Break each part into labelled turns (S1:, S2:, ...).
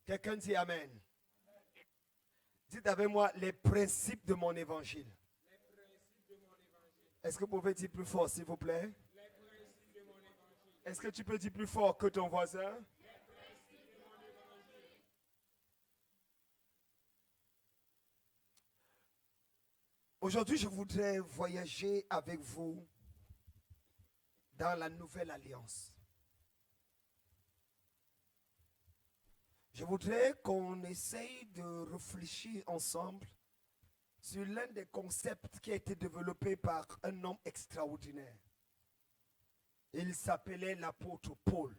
S1: Quelqu'un dit Amen. Dites avec moi les principes de mon évangile. Est-ce que vous pouvez dire plus fort, s'il vous plaît? Est-ce que tu peux dire plus fort que ton voisin? Aujourd'hui, je voudrais voyager avec vous dans la nouvelle alliance. Je voudrais qu'on essaye de réfléchir ensemble sur l'un des concepts qui a été développé par un homme extraordinaire. Il s'appelait l'apôtre Paul.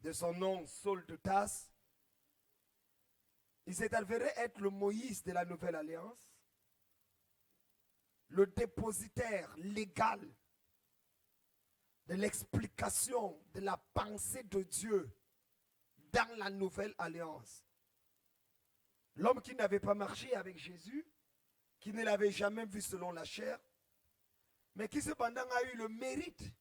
S1: De son nom, Saul de Tarse. Il s'est avéré être le Moïse de la nouvelle alliance, le dépositaire légal de l'explication de la pensée de Dieu dans la nouvelle alliance. L'homme qui n'avait pas marché avec Jésus, qui ne l'avait jamais vu selon la chair, mais qui cependant a eu le mérite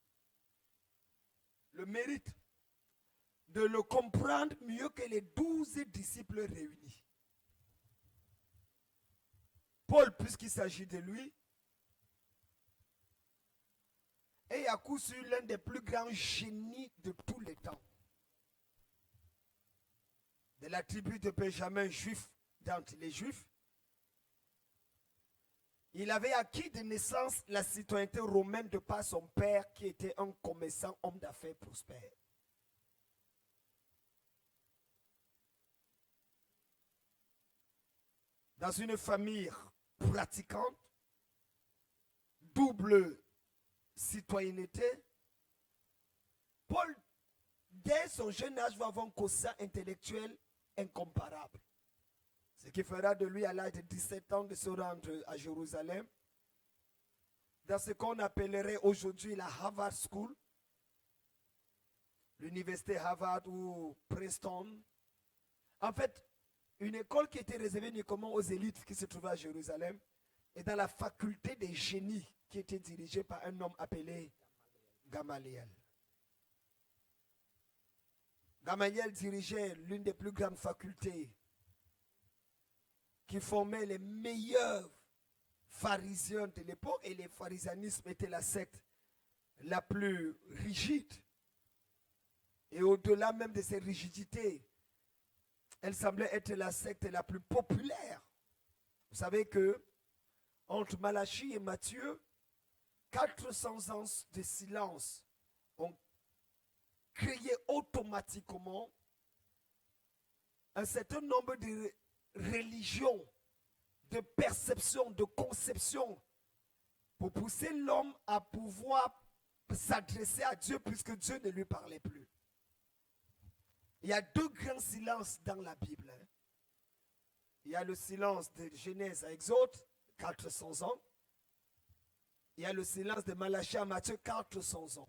S1: de le comprendre mieux que les 12 disciples réunis. Paul, puisqu'il s'agit de lui, est à coup sûr l'un des plus grands génies de tous les temps. De la tribu de Benjamin, juif d'entre les juifs, il avait acquis de naissance la citoyenneté romaine de par son père qui était un commerçant, homme d'affaires prospère. Dans une famille pratiquante, double citoyenneté, Paul, dès son jeune âge, va avoir un quotient intellectuel incomparable. Ce qui fera de lui, à l'âge de 17 ans, de se rendre à Jérusalem, dans ce qu'on appellerait aujourd'hui la Harvard School, l'université Harvard ou Princeton. En fait, une école qui était réservée uniquement aux élites qui se trouvaient à Jérusalem, et dans la faculté des génies qui était dirigée par un homme appelé Gamaliel. Gamaliel dirigeait l'une des plus grandes facultés qui formait les meilleurs pharisiens de l'époque, et les pharisianismes était la secte la plus rigide. Et au-delà même de ces rigidités, elle semblait être la secte la plus populaire. Vous savez que entre Malachie et Matthieu, 400 ans de silence ont créé automatiquement un certain nombre de religions, de perceptions, de conceptions, pour pousser l'homme à pouvoir s'adresser à Dieu puisque Dieu ne lui parlait plus. Il y a deux grands silences dans la Bible. Il y a le silence de Genèse à Exode, 400 ans. Il y a le silence de Malachie à Matthieu, 400 ans.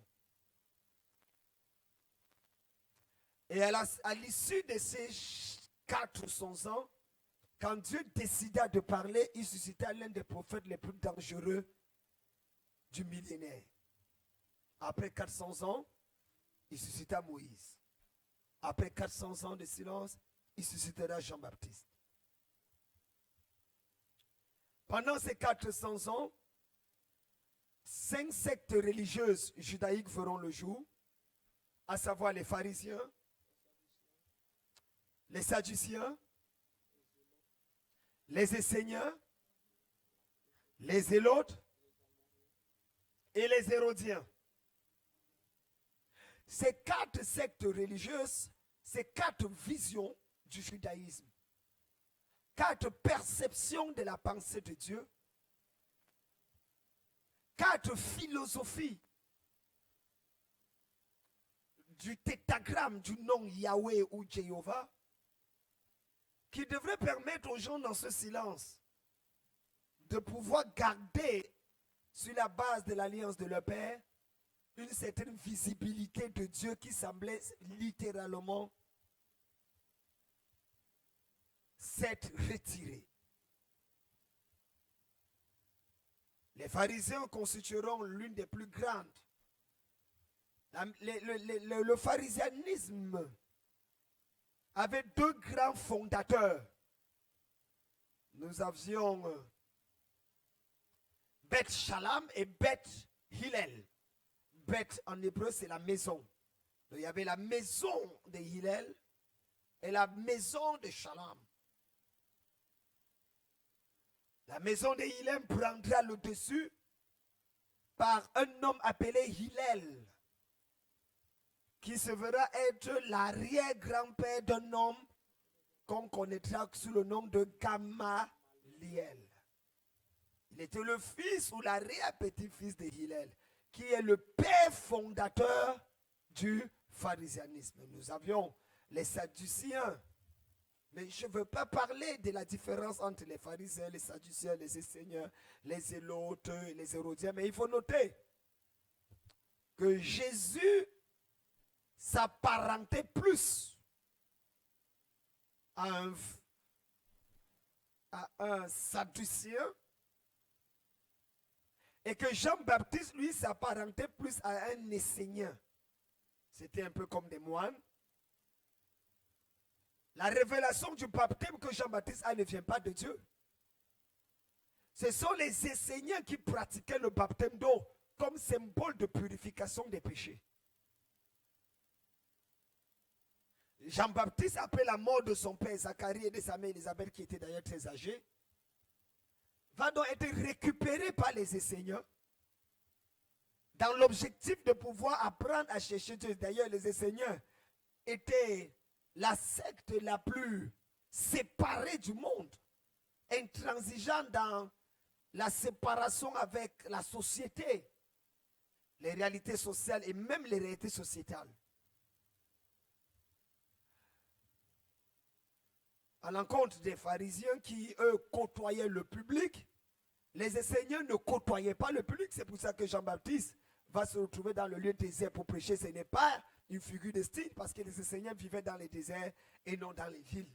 S1: Et à l'issue de ces 400 ans, quand Dieu décida de parler, il suscita l'un des prophètes les plus dangereux du millénaire. Après 400 ans, il suscita Moïse. Après 400 ans de silence, il suscitera Jean-Baptiste. Pendant ces 400 ans, 5 sectes religieuses judaïques feront le jour, à savoir les pharisiens, les sadduciens, les esséniens, les zélotes et les hérodiens. Ces 4 sectes religieuses, ces 4 visions du judaïsme, 4 perceptions de la pensée de Dieu, 4 philosophies du tétragramme du nom Yahweh ou Jéhovah, qui devrait permettre aux gens dans ce silence de pouvoir garder sur la base de l'alliance de leur Père une certaine visibilité de Dieu qui semblait littéralement s'être retirée. Les pharisiens constitueront l'une des plus grandes. Le pharisianisme avait deux grands fondateurs. Nous avions Beth Shalom et Beth Hillel. Beth en hébreu, c'est la maison. Donc, il y avait la maison de Hillel et la maison de Shalom. La maison de Hillel prendra le dessus par un homme appelé Hillel, qui se verra être l'arrière-grand-père d'un homme qu'on connaîtra sous le nom de Gamaliel. Il était le fils ou l'arrière-petit-fils de Hillel, qui est le père fondateur du pharisianisme. Nous avions les Sadduciens, mais je ne veux pas parler de la différence entre les pharisiens, les Sadduciens, les Esséniens, les Zélotes et les Hérodiens, mais il faut noter que Jésus s'apparentait plus à un Sadducien et que Jean-Baptiste, lui, s'apparentait plus à un Essénien. C'était un peu comme des moines. La révélation du baptême que Jean-Baptiste a ne vient pas de Dieu. Ce sont les Esséniens qui pratiquaient le baptême d'eau comme symbole de purification des péchés. Jean-Baptiste, après la mort de son père Zacharie et de sa mère Élisabeth, qui était d'ailleurs très âgée, va donc être récupéré par les Esséniens dans l'objectif de pouvoir apprendre à chercher Dieu. D'ailleurs, les Esséniens étaient la secte la plus séparée du monde, intransigeant dans la séparation avec la société, les réalités sociales et même les réalités sociétales. À l'encontre des pharisiens qui, eux, côtoyaient le public, les Esséniens ne côtoyaient pas le public. C'est pour ça que Jean-Baptiste va se retrouver dans le lieu désert pour prêcher. Ce n'est pas une figure de style parce que les Esséniens vivaient dans les déserts et non dans les villes.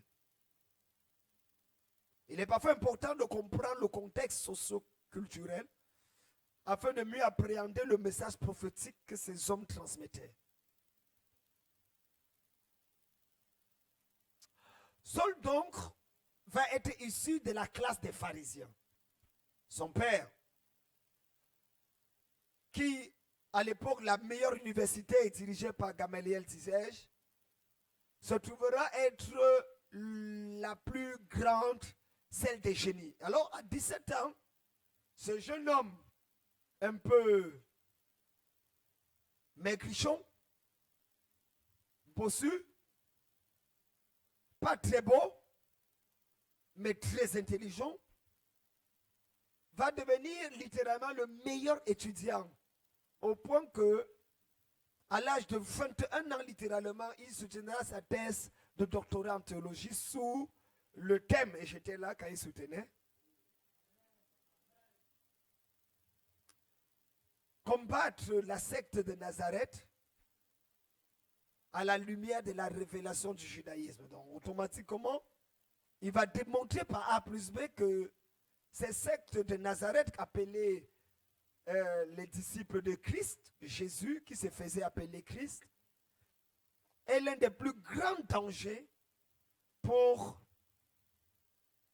S1: Il est parfois important de comprendre le contexte socio-culturel afin de mieux appréhender le message prophétique que ces hommes transmettaient. Saul donc va être issu de la classe des pharisiens. Son père, qui à l'époque la meilleure université est dirigée par Gamaliel, disais-je, se trouvera être la plus grande, celle des génies. Alors à 17 ans, ce jeune homme un peu maigrichon, bossu, pas très beau, mais très intelligent, va devenir littéralement le meilleur étudiant, au point que, à l'âge de 21 ans littéralement, il soutiendra sa thèse de doctorat en théologie sous le thème, et j'étais là quand il soutenait, combattre la secte de Nazareth à la lumière de la révélation du judaïsme. Donc automatiquement, il va démontrer par A plus B que ces sectes de Nazareth appelées les disciples de Christ, Jésus qui se faisait appeler Christ, est l'un des plus grands dangers pour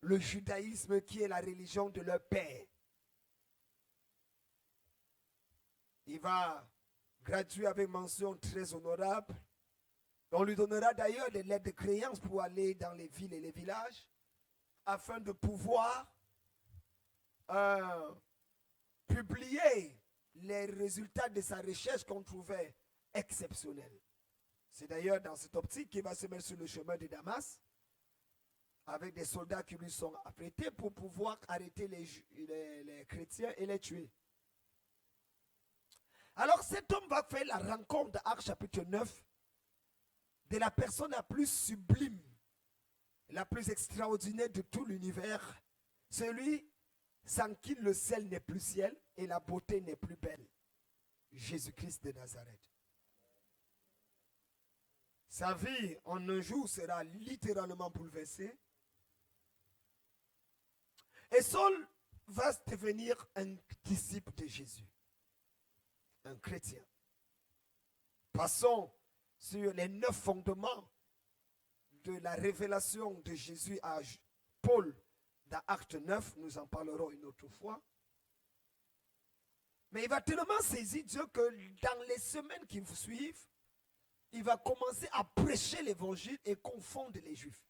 S1: le judaïsme qui est la religion de leur père. Il va graduer avec mention très honorable. On lui donnera d'ailleurs des lettres de créance pour aller dans les villes et les villages afin de pouvoir publier les résultats de sa recherche qu'on trouvait exceptionnels. C'est d'ailleurs dans cette optique qu'il va se mettre sur le chemin de Damas avec des soldats qui lui sont affrétés pour pouvoir arrêter les chrétiens et les tuer. Alors cet homme va faire la rencontre d'Actes chapitre 9 de la personne la plus sublime, la plus extraordinaire de tout l'univers, celui sans qui le ciel n'est plus ciel et la beauté n'est plus belle, Jésus-Christ de Nazareth. Sa vie en un jour sera littéralement bouleversée. Et Saul va devenir un disciple de Jésus, un chrétien. Passons sur les 9 fondements de la révélation de Jésus à Paul dans Acte 9, nous en parlerons une autre fois. Mais il va tellement saisir Dieu que dans les semaines qui vous suivent, il va commencer à prêcher l'évangile et confondre les Juifs.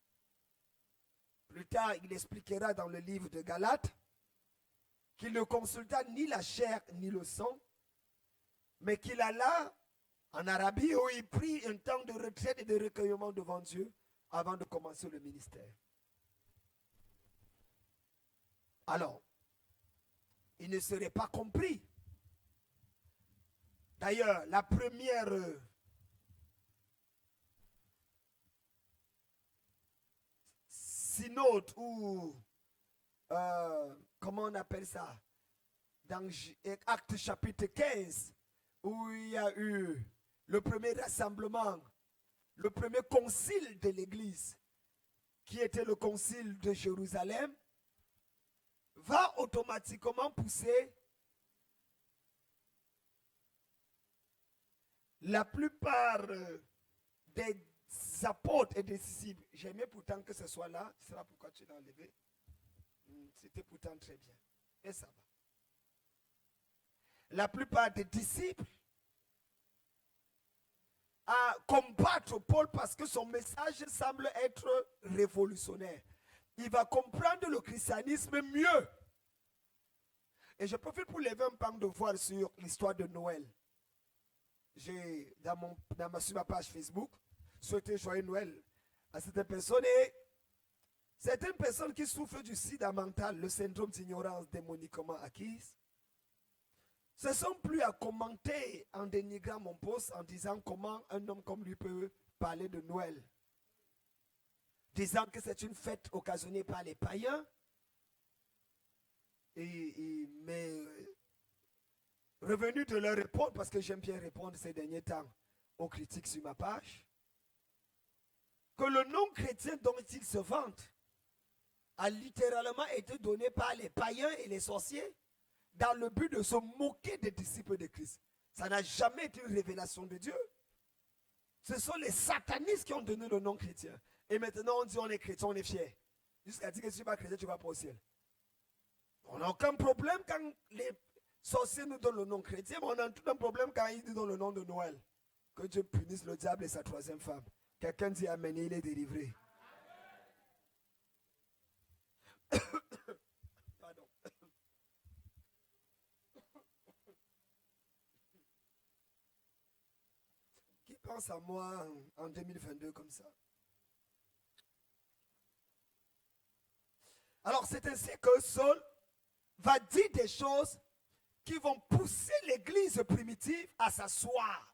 S1: Plus tard, il expliquera dans le livre de Galates qu'il ne consulta ni la chair ni le sang, mais qu'il alla en Arabie où il prit un temps de retraite et de recueillement devant Dieu avant de commencer le ministère. Alors, il ne serait pas compris. D'ailleurs, la première synode ou comment on appelle ça, dans Actes chapitre 15, où il y a eu le premier rassemblement, le premier concile de l'Église, qui était le concile de Jérusalem, va automatiquement pousser la plupart des apôtres et des disciples. J'aimais pourtant que ce soit là, c'est là pourquoi tu l'as enlevé. C'était pourtant très bien. Et ça va. La plupart des disciples à combattre Paul parce que son message semble être révolutionnaire. Il va comprendre le christianisme mieux. Et je profite pour lever un pan de voile sur l'histoire de Noël. J'ai sur ma page Facebook souhaité joyeux Noël à certaines personnes et certaines personnes qui souffrent du sida mental, le syndrome d'ignorance démoniquement acquise, se sont plus à commenter en dénigrant mon poste en disant comment un homme comme lui peut parler de Noël, disant que c'est une fête occasionnée par les païens. Mais revenu de leur répondre, parce que j'aime bien répondre ces derniers temps aux critiques sur ma page, que le nom chrétien dont ils se vantent a littéralement été donné par les païens et les sorciers dans le but de se moquer des disciples de Christ. Ça n'a jamais été une révélation de Dieu. Ce sont les satanistes qui ont donné le nom chrétien. Et maintenant on dit on est chrétien, on est fier. Jusqu'à dire que si tu n'es pas chrétien, tu ne vas pas au ciel. On n'a aucun problème quand les sorciers nous donnent le nom chrétien, mais on a tout un problème quand ils nous donnent le nom de Noël. Que Dieu punisse le diable et sa troisième femme. Quelqu'un dit amen, il est délivré. Pardon. Qui pense à moi en 2022 comme ça? Alors c'est ainsi que Saul va dire des choses qui vont pousser l'église primitive à s'asseoir.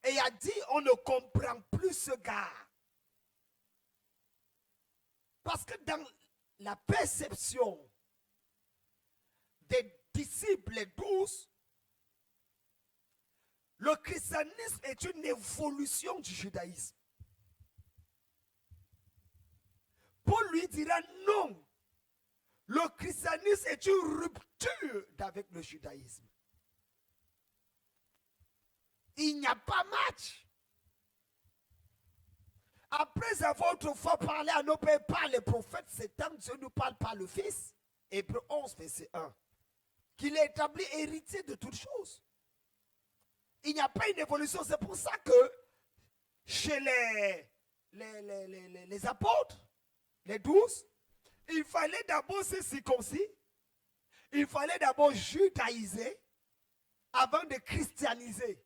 S1: Et il a dit, on ne comprend plus ce gars. Parce que dans la perception des disciples, les 12, le christianisme est une évolution du judaïsme. Paul lui dira non. Le christianisme est une rupture avec le judaïsme. Il n'y a pas match. Après avoir autrefois parlé à nos pères par les prophètes, c'est tant que Dieu nous parle par le Fils. Hébreux 11, verset 1. Qu'il est établi héritier de toutes choses. Il n'y a pas une évolution. C'est pour ça que chez les apôtres, les 12, il fallait d'abord se circoncire. Il fallait d'abord judaïser avant de christianiser.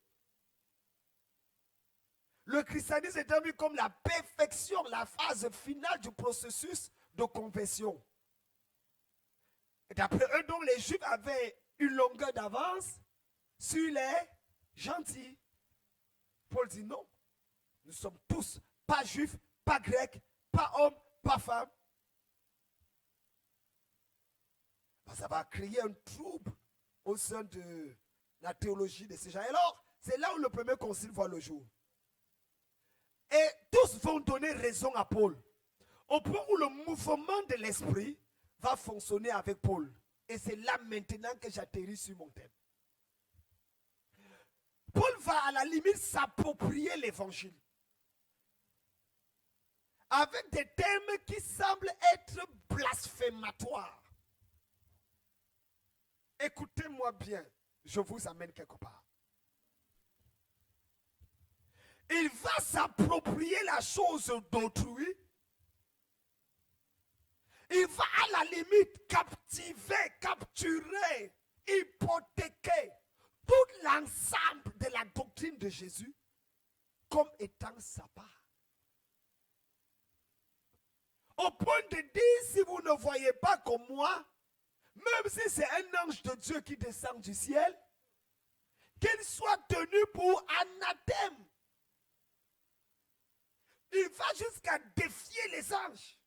S1: Le christianisme est vu comme la perfection, la phase finale du processus de conversion. D'après eux, donc, les Juifs avaient une longueur d'avance sur les gentils. Paul dit non. Nous sommes tous pas juifs, pas grecs, pas hommes, pas femmes. Ça va créer un trouble au sein de la théologie de ces gens. Et alors, c'est là où le premier concile voit le jour. Et tous vont donner raison à Paul. Au point où le mouvement de l'esprit va fonctionner avec Paul. Et c'est là maintenant que j'atterris sur mon thème. Paul va à la limite s'approprier l'évangile. avec des termes qui semblent être blasphématoires. Écoutez-moi bien, je vous amène quelque part. Il va s'approprier la chose d'autrui. Il va à la limite captiver, capturer, hypothéquer tout l'ensemble de la doctrine de Jésus comme étant sa part. Au point de dire, si vous ne voyez pas comme moi, même si c'est un ange de Dieu qui descend du ciel, qu'il soit tenu pour anathème. Il va jusqu'à défier les anges.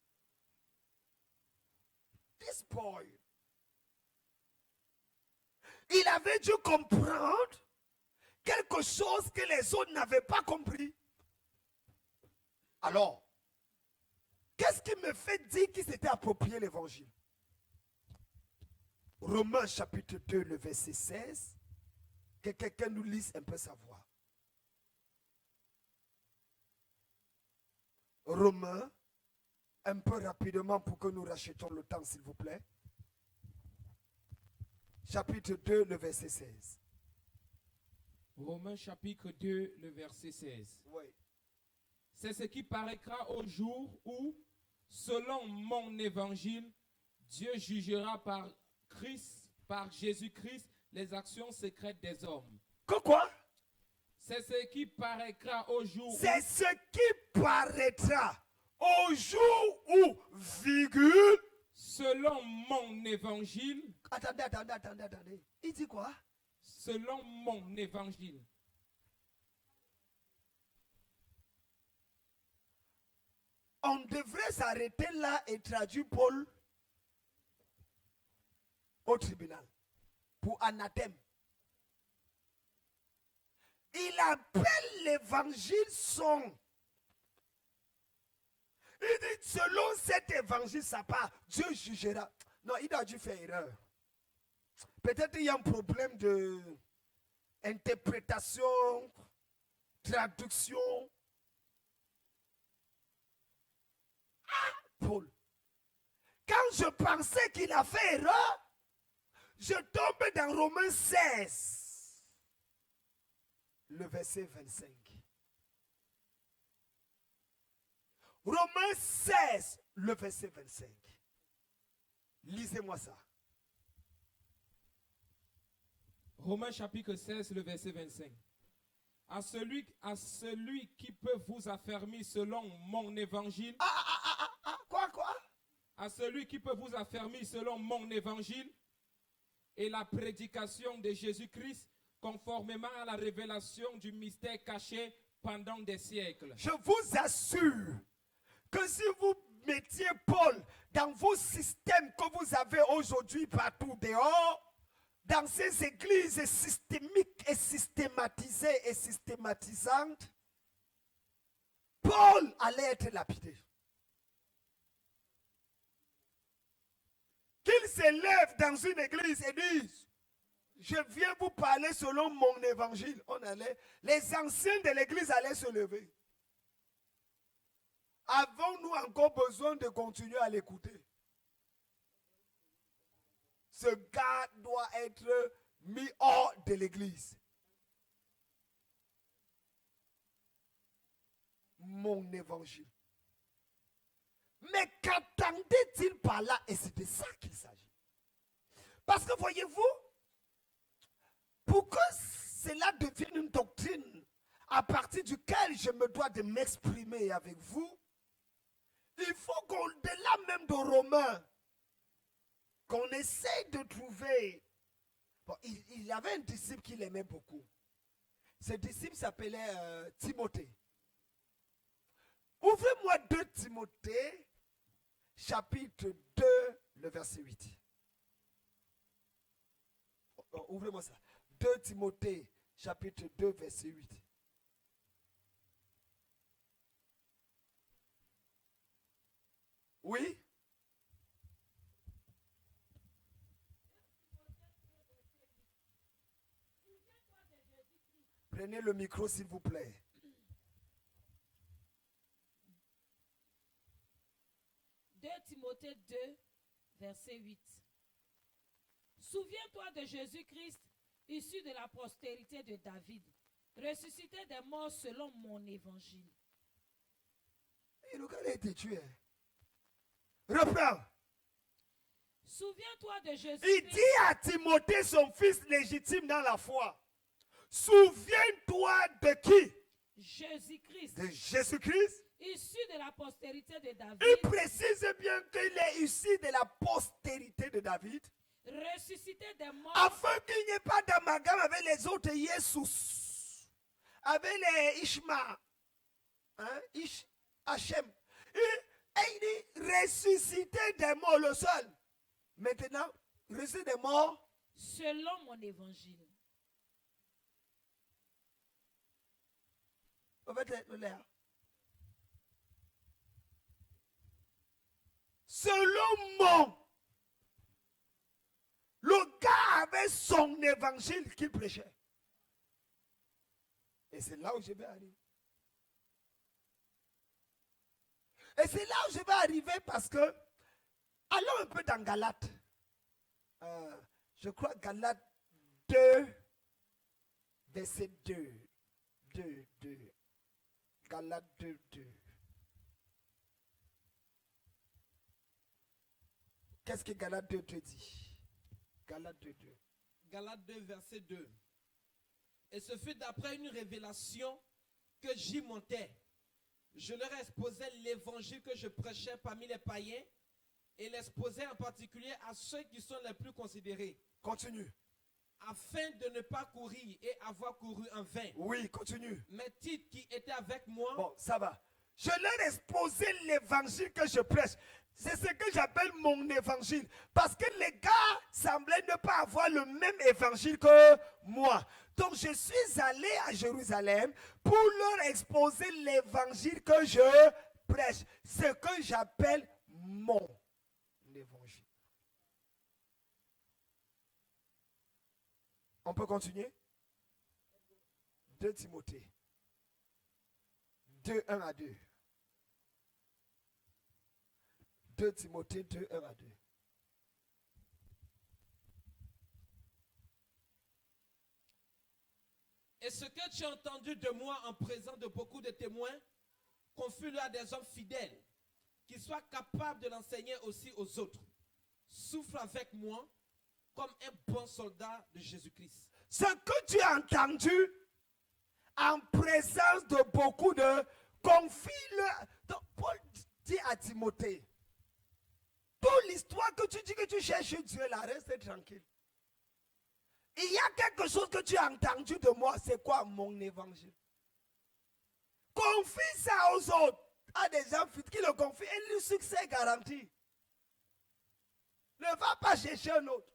S1: This boy. Il avait dû comprendre quelque chose que les autres n'avaient pas compris. Alors, qu'est-ce qui me fait dire qu'il s'était approprié l'évangile? Romains chapitre 2, le verset 16. Que quelqu'un nous lise un peu sa voix. Romains, un peu rapidement pour que nous rachetons le temps, s'il vous plaît. Chapitre 2, le verset 16.
S2: Romains chapitre 2, le verset 16.
S1: Oui.
S2: C'est ce qui paraîtra au jour où, selon mon évangile, Dieu jugera par Jésus-Christ, les actions secrètes des hommes.
S1: Quoi?
S2: C'est ce qui paraîtra au jour
S1: C'est ce qui paraîtra au jour où, virgule.
S2: Selon mon évangile.
S1: Attendez. Il dit quoi?
S2: Selon mon évangile.
S1: On devrait s'arrêter là et traduire Paul au tribunal pour anathème. Il appelle l'évangile son. Il dit, selon cet évangile, ça part, Dieu jugera. Non, il a dû faire erreur. Peut-être il y a un problème de interprétation, traduction. Ah, Paul. Quand je pensais qu'il a fait erreur, je tombe dans Romains 16, le verset 25. Romains 16, le verset 25. Lisez-moi ça.
S2: Romains chapitre 16, le verset 25. À celui qui peut vous affermir selon mon évangile.
S1: Quoi?
S2: À celui qui peut vous affermir selon mon évangile et la prédication de Jésus-Christ conformément à la révélation du mystère caché pendant des siècles.
S1: Je vous assure que si vous mettiez Paul dans vos systèmes que vous avez aujourd'hui partout dehors, dans ces églises systémiques et systématisées et systématisantes, Paul allait être lapidé. Qu'il s'élève dans une église et dise, je viens vous parler selon mon évangile. Les anciens de l'église allaient se lever. Avons-nous encore besoin de continuer à l'écouter? Ce gars doit être mis hors de l'église. Mon évangile. Mais qu'attendait-il par là? Et c'est de ça qu'il s'agit. Parce que voyez-vous, pour que cela devienne une doctrine à partir duquel je me dois de m'exprimer avec vous, il faut qu'au-delà même de Romains, qu'on essaye de trouver. Bon, il y avait un disciple qu'il aimait beaucoup. Ce disciple s'appelait Timothée. Ouvrez-moi 2 Timothée, chapitre 2, le verset 8. Ouvrez-moi ça. 2 Timothée, chapitre 2, verset 8. Oui? Prenez le micro, s'il vous plaît.
S3: 2 Timothée 2, verset 8. Souviens-toi de Jésus-Christ, issu de la postérité de David, ressuscité des morts selon mon évangile.
S1: Et le gars a été tué. Reprends.
S3: Souviens-toi de
S1: Il
S3: Jésus-Christ.
S1: dit à Timothée, son fils légitime dans la foi, souviens-toi de qui?
S3: Jésus-Christ,
S1: De Jésus-Christ.
S3: issu de la postérité de David,
S1: Il précise bien qu'il est issu de la postérité de David,
S3: ressuscité des morts,
S1: afin qu'il n'y ait pas d'amalgame avec les autres Yessus, avec les Ishma, hein, Hachem. Et il dit ressuscité des morts, le seul. Maintenant, ressuscité des morts,
S3: selon mon évangile.
S1: on va te le lire. Selon mon, le gars avait son évangile qu'il prêchait. Et c'est là où je vais arriver. Et c'est là où je vais arriver parce que, allons un peu dans Galates. Je crois Galates 2, verset 2. 2. Galates 2. Qu'est-ce que Galates 2 te dit? Galates 2.
S2: Galates 2, verset 2. Et ce fut d'après une révélation que j'y montais. Je leur exposais l'évangile que je prêchais parmi les païens et l'exposais en particulier à ceux qui sont les plus considérés.
S1: Continue.
S2: Afin de ne pas courir et avoir couru en vain.
S1: Oui, continue.
S2: Mes titres qui étaient avec moi.
S1: Bon, ça va. Je leur ai exposé l'évangile que je prêche. C'est ce que j'appelle mon évangile. Parce que les gars semblaient ne pas avoir le même évangile que moi. Donc je suis allé à Jérusalem pour leur exposer l'évangile que je prêche. Ce que j'appelle mon évangile. On peut continuer? 2 Timothée. 2, 1 à 2. 2 Timothée 2, 1 à 2.
S2: Et ce que tu as entendu de moi en présence de beaucoup de témoins, confie-le à des hommes fidèles, qui soient capables de l'enseigner aussi aux autres. Souffre avec moi comme un bon soldat de Jésus-Christ.
S1: Ce que tu as entendu en présence de beaucoup de, confie-le. Donc Paul dit à Timothée, toute l'histoire que tu dis que tu cherches Dieu là, reste tranquille. Il y a quelque chose que tu as entendu de moi, c'est quoi mon évangile? Confie ça aux autres, à des gens qui le confient, et le succès est garanti. Ne va pas chercher un autre.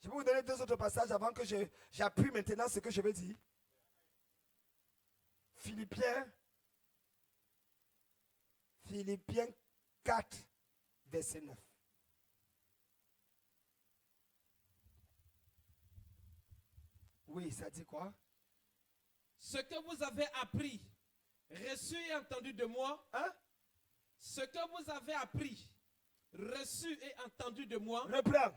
S1: Je vais vous donner 2 autres passages avant que j'appuie maintenant ce que je vais dire. Philippiens 4, verset 9. Oui, ça dit quoi?
S2: Ce que vous avez appris, reçu et entendu de moi,
S1: Hein?
S2: ce que vous avez appris, reçu et entendu de moi,
S1: Reprends.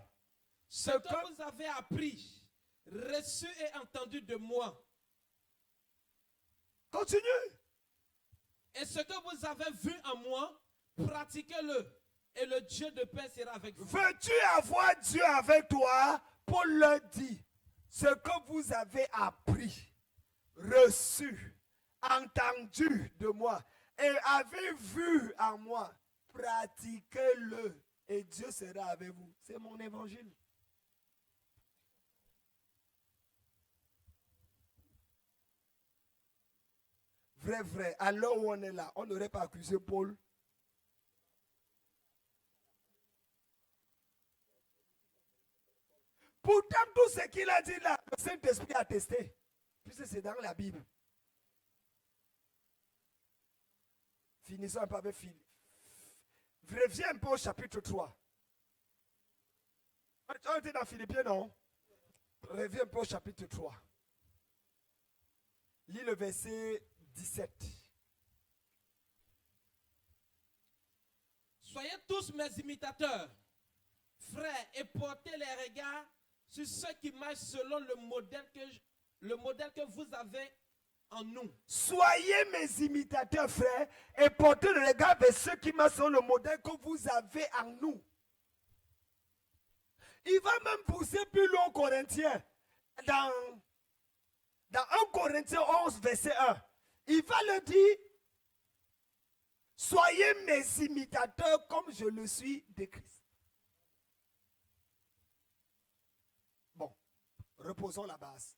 S2: ce que vous avez appris, reçu et entendu de moi,
S1: Continue.
S2: et ce que vous avez vu en moi, pratiquez-le, et le Dieu de paix sera avec vous.
S1: Veux-tu avoir Dieu avec toi? Paul le dit. Ce que vous avez appris, reçu, entendu de moi, et avez vu en moi, pratiquez-le, et Dieu sera avec vous. C'est mon évangile. Vrai, alors où on est là, on n'aurait pas accusé Paul. Pourtant, tout ce qu'il a dit là, le Saint-Esprit a testé. Puisque c'est dans la Bible. Finissons un peu avec Philippe. Reviens un peu au chapitre 3. On était dans Philippiens, non? Reviens un peu au chapitre 3. Lis le verset 17.
S4: tous mes imitateurs, frères, et portez les regards sur ceux qui marchent selon le modèle que vous avez en nous.
S1: Soyez mes imitateurs, frères, et portez le regard vers ceux qui marchent sur le modèle que vous avez en nous. Il va même pousser plus loin aux Corinthiens. Dans 1 Corinthiens 11, verset 1, il va le dire, soyez mes imitateurs comme je le suis de Christ. Bon, reposons la base.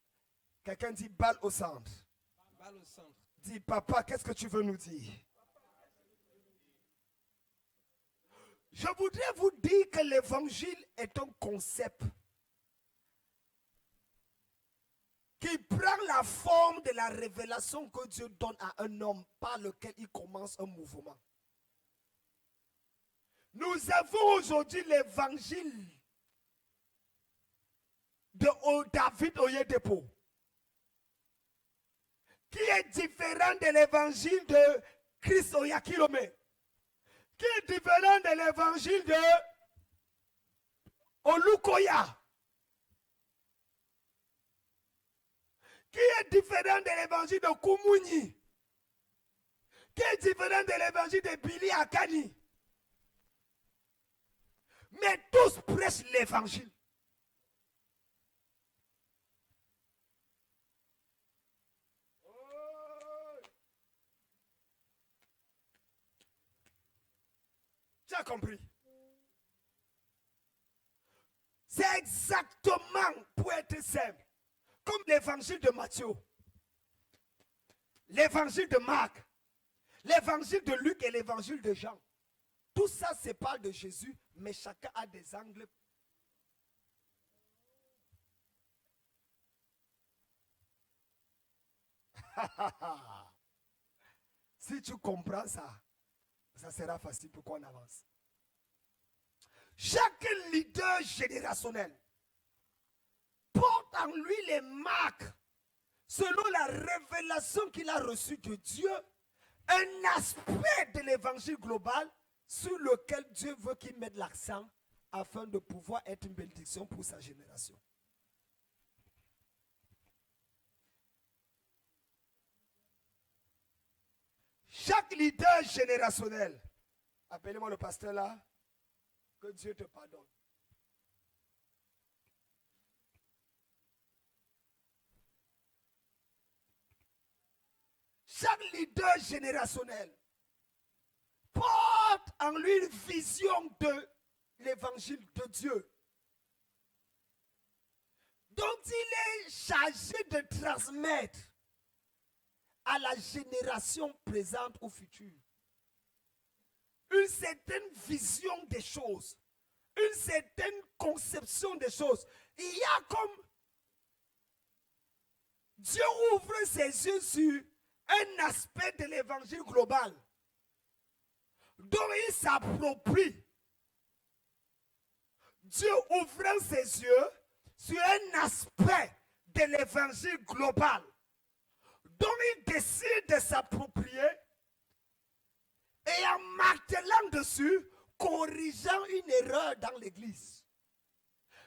S1: Quelqu'un dit balle au centre.
S4: Balle au centre.
S1: Dis, papa, qu'est-ce que tu veux nous dire? Je voudrais vous dire que l'évangile est un concept qui prend la forme de la révélation que Dieu donne à un homme par lequel il commence un mouvement. Nous avons aujourd'hui l'évangile de David Oyedepo, qui est différent de l'évangile de Christ Oyakilome, qui est différent de l'évangile de Olukoya, qui est différent de l'évangile de Koumouni, qui est différent de l'évangile de Billy Akani. Mais tous prêchent l'évangile. Tu as compris? C'est exactement, pour être simple, comme l'évangile de Matthieu, l'évangile de Marc, l'évangile de Luc et l'évangile de Jean. Tout ça, c'est parle de Jésus, mais chacun a des angles. Si tu comprends ça, ça sera facile pour qu'on avance. Chaque leader générationnel porte en lui les marques selon la révélation qu'il a reçue de Dieu, un aspect de l'évangile global sur lequel Dieu veut qu'il mette l'accent afin de pouvoir être une bénédiction pour sa génération. Chaque leader générationnel, appelez-moi le pasteur là, que Dieu te pardonne. Chaque leader générationnel porte en lui une vision de l'évangile de Dieu, dont il est chargé de transmettre à la génération présente ou future une certaine vision des choses, une certaine conception des choses. Il y a comme Dieu ouvre ses yeux sur un aspect de l'évangile global dont il s'approprie. Dieu ouvrant ses yeux sur un aspect de l'évangile global dont il décide de s'approprier et en martelant dessus, corrigeant une erreur dans l'église.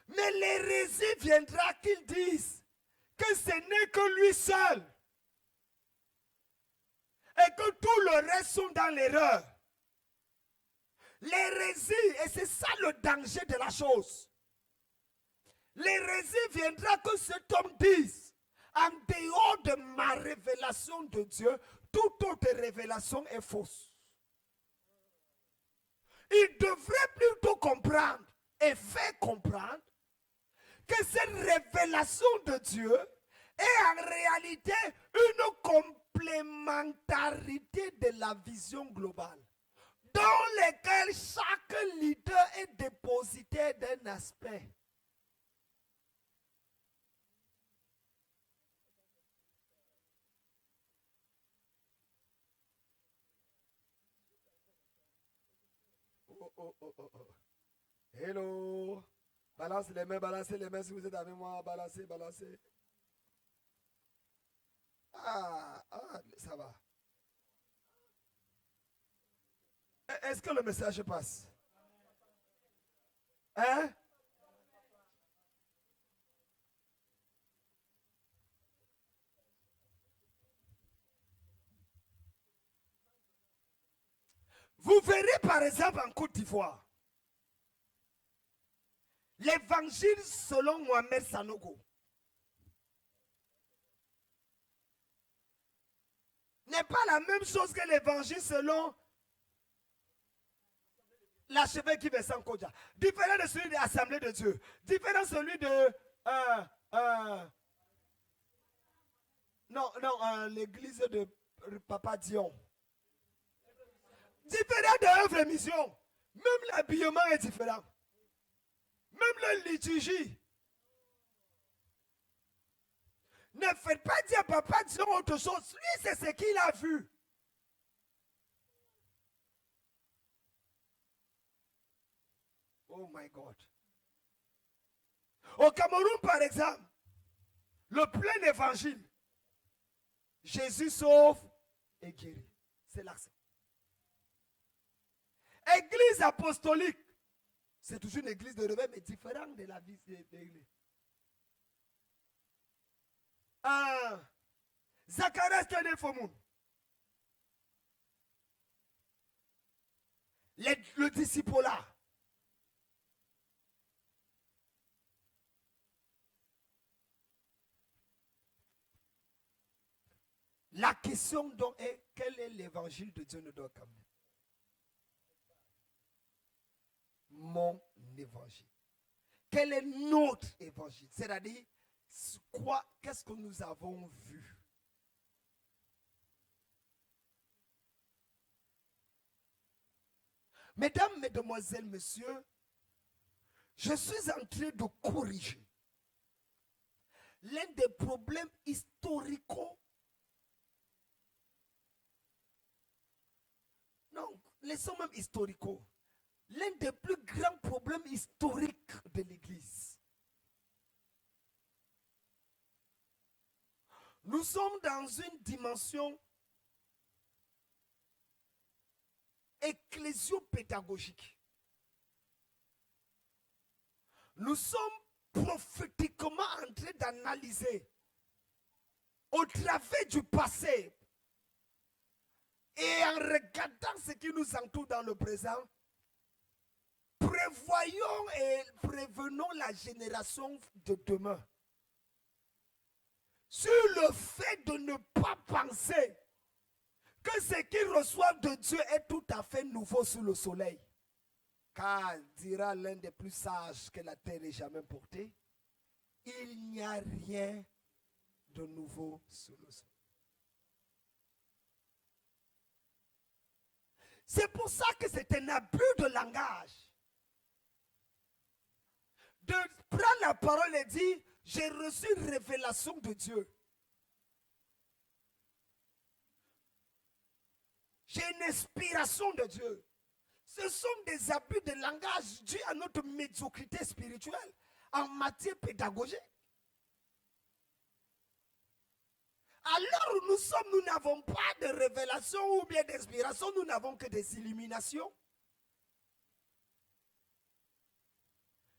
S1: Mais l'hérésie viendra qu'ils disent que ce n'est que lui seul et que tout le reste sont dans l'erreur. L'hérésie, et c'est ça le danger de la chose. L'hérésie viendra que cet homme dise, en dehors de ma révélation de Dieu, toute autre révélation est fausse. Il devrait plutôt comprendre et faire comprendre que cette révélation de Dieu est en réalité une complémentarité de la vision globale, dans laquelle chaque leader est dépositaire d'un aspect. Oh. Hello. Balancez les mains si vous êtes avec moi. Balancez. Ah, ça va. Est-ce que le message passe? Hein? Vous verrez par exemple en Côte d'Ivoire, l'évangile selon Mohamed Sanogo n'est pas la même chose que l'évangile selon l'archevêque Vincent Kodja. Différent de celui de l'Assemblée de Dieu. Différent de celui de l'église de Papa Dion. Différent de œuvre et mission. Même l'habillement est différent. Même la liturgie. Ne faites pas dire à Papa Dion autre chose. Lui, c'est ce qu'il a vu. Oh my God. Au Cameroun, par exemple, le plein évangile, Jésus sauve et guérit. C'est l'accent. Église apostolique, c'est toujours une église de réveil, mais différente de la vie de l'église. Zacharias Tenefomoun. Le disciple-là. La question donc est, quel est l'évangile de Dieu nous doit quand même? Mon évangile. Quel est notre évangile? C'est-à-dire, qu'est-ce que nous avons vu? Mesdames, mesdemoiselles, messieurs, je suis en train de corriger l'un des problèmes historico. Non, laissons même historico. L'un des plus grands problèmes historiques de l'Église. Nous sommes dans une dimension ecclésiopédagogique. Nous sommes prophétiquement en train d'analyser au travers du passé et en regardant ce qui nous entoure dans le présent, prévoyons et prévenons la génération de demain sur le fait de ne pas penser que ce qu'ils reçoivent de Dieu est tout à fait nouveau sous le soleil. Car, dira l'un des plus sages que la terre ait jamais porté, il n'y a rien de nouveau sous le soleil. C'est pour ça que c'est un abus de langage de prendre la parole et dire, j'ai reçu une révélation de Dieu. J'ai une inspiration de Dieu. Ce sont des abus de langage dus à notre médiocrité spirituelle en matière pédagogique. Alors où nous sommes, nous n'avons pas de révélation ou bien d'inspiration, nous n'avons que des illuminations.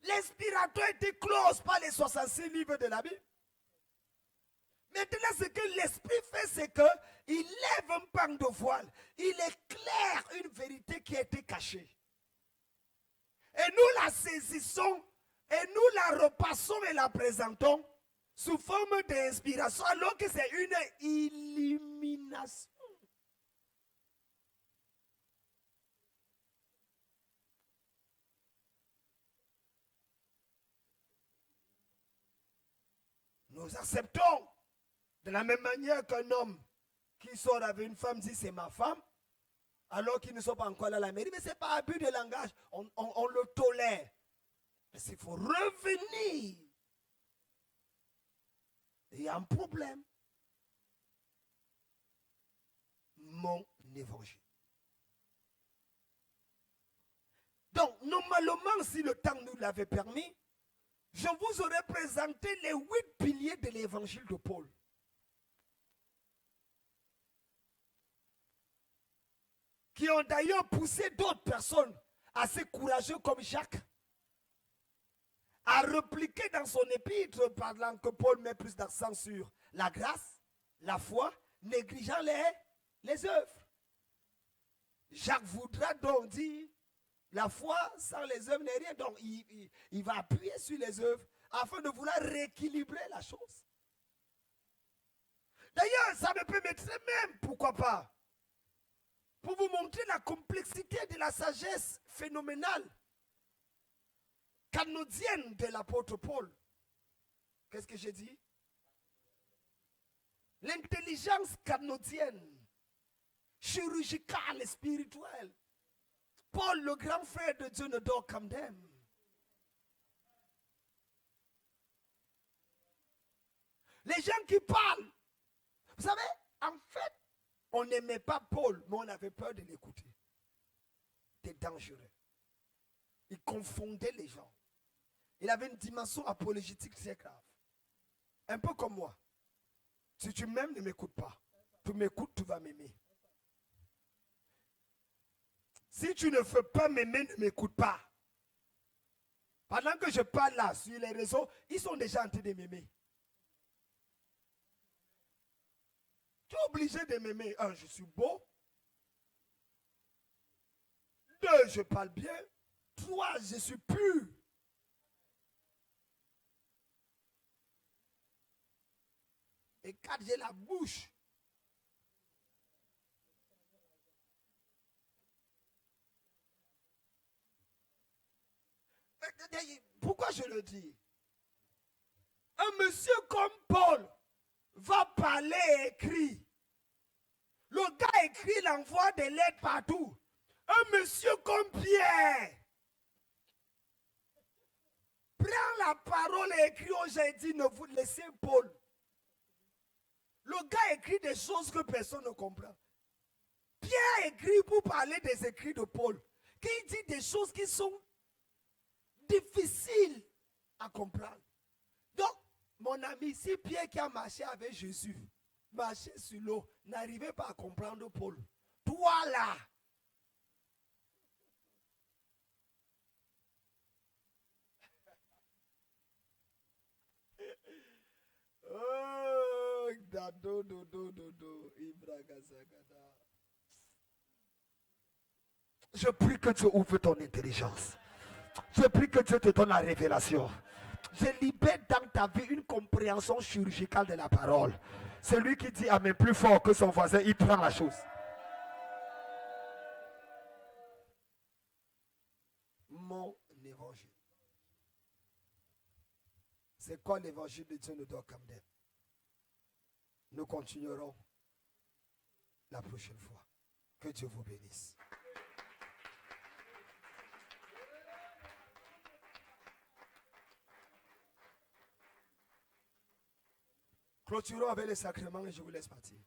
S1: L'inspirateur était close par les 66 livres de la Bible. Maintenant, ce que l'Esprit fait, c'est qu'il lève un pan de voile. Il éclaire une vérité qui a été cachée. Et nous la saisissons, et nous la repassons et la présentons sous forme d'inspiration, alors que c'est une illumination. Nous acceptons de la même manière qu'un homme qui sort avec une femme dit c'est ma femme, alors qu'ils ne sont pas encore à la mairie, mais ce n'est pas abus de langage, on le tolère. Mais s'il faut revenir, il y a un problème. Mon évangile. Donc, normalement, si le temps nous l'avait permis, je vous aurais présenté les 8 piliers de l'évangile de Paul. Qui ont d'ailleurs poussé d'autres personnes assez courageuses comme Jacques a repliqué dans son épître, pendant que Paul met plus d'accent sur la grâce, la foi, négligeant les œuvres. Jacques voudra donc dire, la foi sans les œuvres n'est rien. Donc il va appuyer sur les œuvres afin de vouloir rééquilibrer la chose. D'ailleurs, ça me permettrait même, pourquoi pas, pour vous montrer la complexité de la sagesse phénoménale canodienne de l'apôtre Paul. Qu'est-ce que j'ai dit? L'intelligence canodienne, chirurgicale et spirituelle. Paul, le grand frère de Dieu, ne dort comme d'âme. Les gens qui parlent, vous savez, en fait, on n'aimait pas Paul, mais on avait peur de l'écouter. C'était dangereux. Il confondait les gens. Il avait une dimension apologétique très grave. Un peu comme moi. Si tu m'aimes, ne m'écoute pas. Tu m'écoutes, tu vas m'aimer. Si tu ne veux pas m'aimer, ne m'écoute pas. Pendant que je parle là, sur les réseaux, ils sont déjà en train de m'aimer. Tu es obligé de m'aimer. 1, je suis beau. 2, je parle bien. 3, je suis pur. Et 4, j'ai la bouche. Pourquoi je le dis? Un monsieur comme Paul va parler et écrire. Le gars écrit, il envoie des lettres partout. Un monsieur comme Pierre prend la parole et écrit aujourd'hui, ne vous laissez Paul. Le gars écrit des choses que personne ne comprend. Pierre écrit pour parler des écrits de Paul. Qui dit des choses qui sont difficiles à comprendre. Donc, mon ami, si Pierre qui a marché avec Jésus, marché sur l'eau, n'arrivait pas à comprendre Paul, toi là, oh, je prie que Dieu ouvre ton intelligence. Je prie que Dieu te donne la révélation. Je libère dans ta vie une compréhension chirurgicale de la parole. Celui qui dit amen plus fort que son voisin, il prend la chose. Mon évangile. C'est quoi l'évangile de Dieu ne doit comme d'être? Nous continuerons la prochaine fois. Que Dieu vous bénisse. Clôturons avec les sacrements et je vous laisse partir.